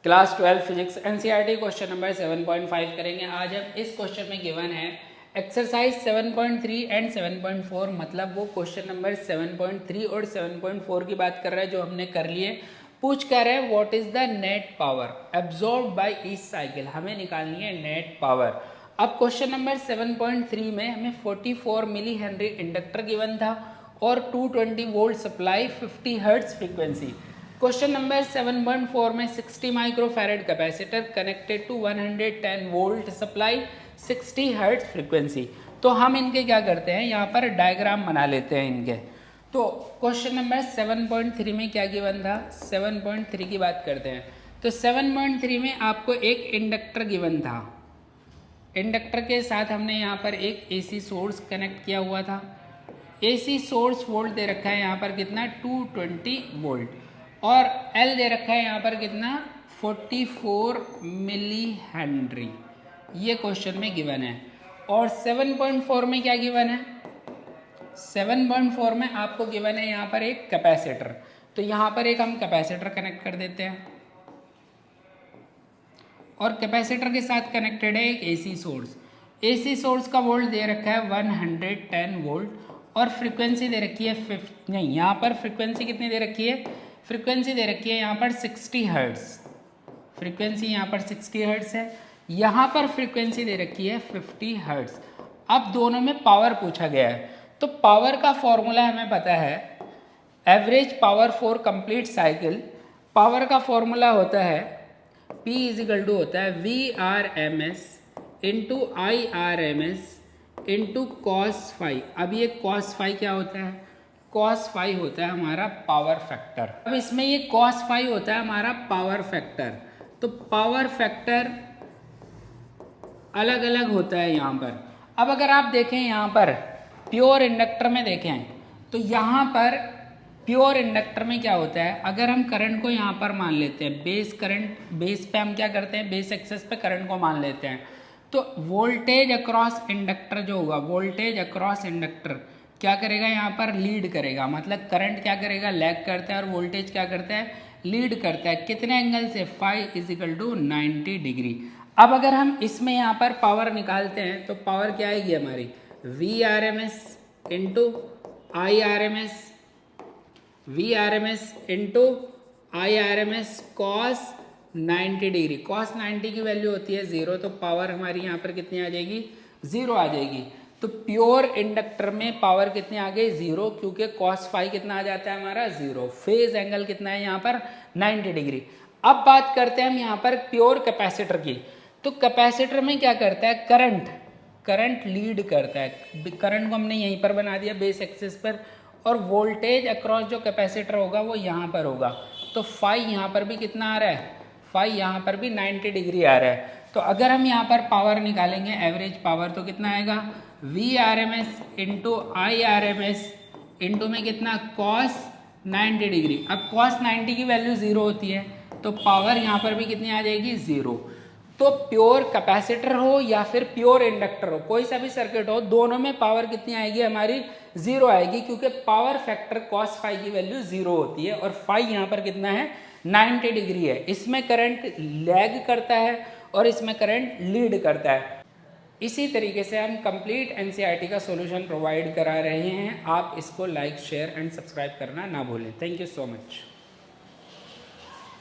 Class 12 physics NCERT question number 7.5 करेंगे। आज हम इस क्वेश्चन में गिवन है एक्सरसाइज 7.3 एंड 7.4, मतलब वो क्वेश्चन नंबर 7.3 और 7.4 की बात कर रहा है जो हमने कर लिए। पूछ कर रहे हैं what is the net power absorb by each cycle, हमें निकालनी है नेट पावर। अब क्वेश्चन नंबर 7.3 में हमें 44 मिली हेनरी इंडक्टर गिवन था और 220 volt supply 50 hertz frequency. Question number 7.4 में 60 microfarad capacitor connected to 110 volt supply 60 hertz frequency. तो हम इनके क्या करते हैं, यहाँ पर डायग्राम बना लेते हैं इनके। तो क्वेश्चन नंबर 7.3 में क्या गिवन था, 7.3 की बात करते हैं। तो 7.3 में आपको एक इंडक्टर गिवन था, इंडक्टर के साथ हमने यहाँ पर एक एसी सोर्स कनेक्ट किया हुआ था। एसी सोर्स वोल्ट दे रखा है यहाँ पर कितना 220 वोल्ट और एल दे रखा है यहाँ पर कितना 44 मिली हेनरी, ये क्वेश्चन में गिवन है। और 7.4 में क्या गिवन है, 7.4 में आपको गिवन है यहाँ पर एक कैपेसिटर। तो यहाँ पर एक हम कैपेसिटर कनेक्ट कर देते हैं और कैपेसिटर के साथ कनेक्टेड है एक एसी सोर्स। एसी सोर्स का वोल्ट दे रखा है 110 वोल्ट और फ्रीक्वेंसी दे रखी है नहीं, यहाँ पर फ्रीक्वेंसी कितनी दे रखी है, फ्रीक्वेंसी दे रखी है यहाँ पर 60 हर्ट्ज। फ्रीक्वेंसी यहाँ पर 60 हर्ट्ज है, यहाँ पर फ्रीक्वेंसी दे रखी है 50 हर्ट्ज। अब दोनों में पावर पूछा गया है, तो पावर का फॉर्मूला हमें पता है, average power for complete cycle. Power का फॉर्मूला होता है P इजिकल टू होता है VRMS into IRMS into cos phi. अब ये कॉस फाई क्या होता है, कॉस फाई होता है हमारा पावर फैक्टर। अब इसमें ये कॉस फाई होता है हमारा पावर फैक्टर। तो पावर फैक्टर अलग अलग होता है यहाँ पर। अब अगर आप देखें यहाँ पर प्योर इंडक्टर में देखें तो यहाँ पर प्योर इंडक्टर में क्या होता है, अगर हम करंट को यहाँ पर मान लेते हैं बेस करंट, बेस पे हम क्या करते हैं, बेस एक्सेस पे करंट को मान लेते हैं, तो वोल्टेज अक्रॉस इंडक्टर जो होगा, वोल्टेज अक्रॉस इंडक्टर क्या करेगा, यहाँ पर लीड करेगा। मतलब करंट क्या करेगा, लैग करता है और वोल्टेज क्या करता है, लीड करता है। कितने एंगल से, फाई इजिकल टू 90 डिग्री। अब अगर हम इसमें यहाँ पर पावर निकालते हैं तो पावर क्या आएगी हमारी, VRMS into IRMS, VRMS into IRMS cos 90 degree. Cos 90 की वैल्यू होती है 0, तो पावर हमारी यहाँ पर कितनी आ जाएगी, 0 आ जाएगी। तो प्योर इंडक्टर में पावर कितनी आ गई, 0, क्योंकि कॉस फाई कितना आ जाता है हमारा 0। फेज एंगल कितना है यहाँ पर 90 डिग्री। अब बात करते हैं हम यहाँ पर प्योर कैपेसिटर की। तो कैपेसिटर में क्या करता है, करंट लीड करता है। करंट को हमने यहीं पर बना दिया बेस एक्सिस पर, और वोल्टेज अक्रॉस जो कैपेसिटर होगा वो यहाँ पर होगा। तो फाई यहाँ पर भी कितना आ रहा है, फाई यहाँ पर भी 90 डिग्री आ रहा है। तो अगर हम यहाँ पर पावर निकालेंगे एवरेज पावर, तो कितना आएगा, VRMS इंटू IRMS इंटू में कितना, कॉस 90 डिग्री। अब कॉस 90 की वैल्यू 0 होती है, तो पावर यहाँ पर भी कितनी आ जाएगी, 0। तो प्योर कैपेसिटर हो या फिर प्योर इंडक्टर हो, कोई सा भी सर्किट हो, दोनों में पावर कितनी आएगी हमारी, 0 आएगी, क्योंकि पावर फैक्टर कॉस फाई की वैल्यू 0 होती है और फाई यहाँ पर कितना है, 90 डिग्री है। इसमें करंट लैग करता है और इसमें करंट लीड करता है। इसी तरीके से हम कंप्लीट एनसीईआरटी का सॉल्यूशन प्रोवाइड करा रहे हैं। आप इसको लाइक, शेयर एंड सब्सक्राइब करना ना भूलें। Thank you so much.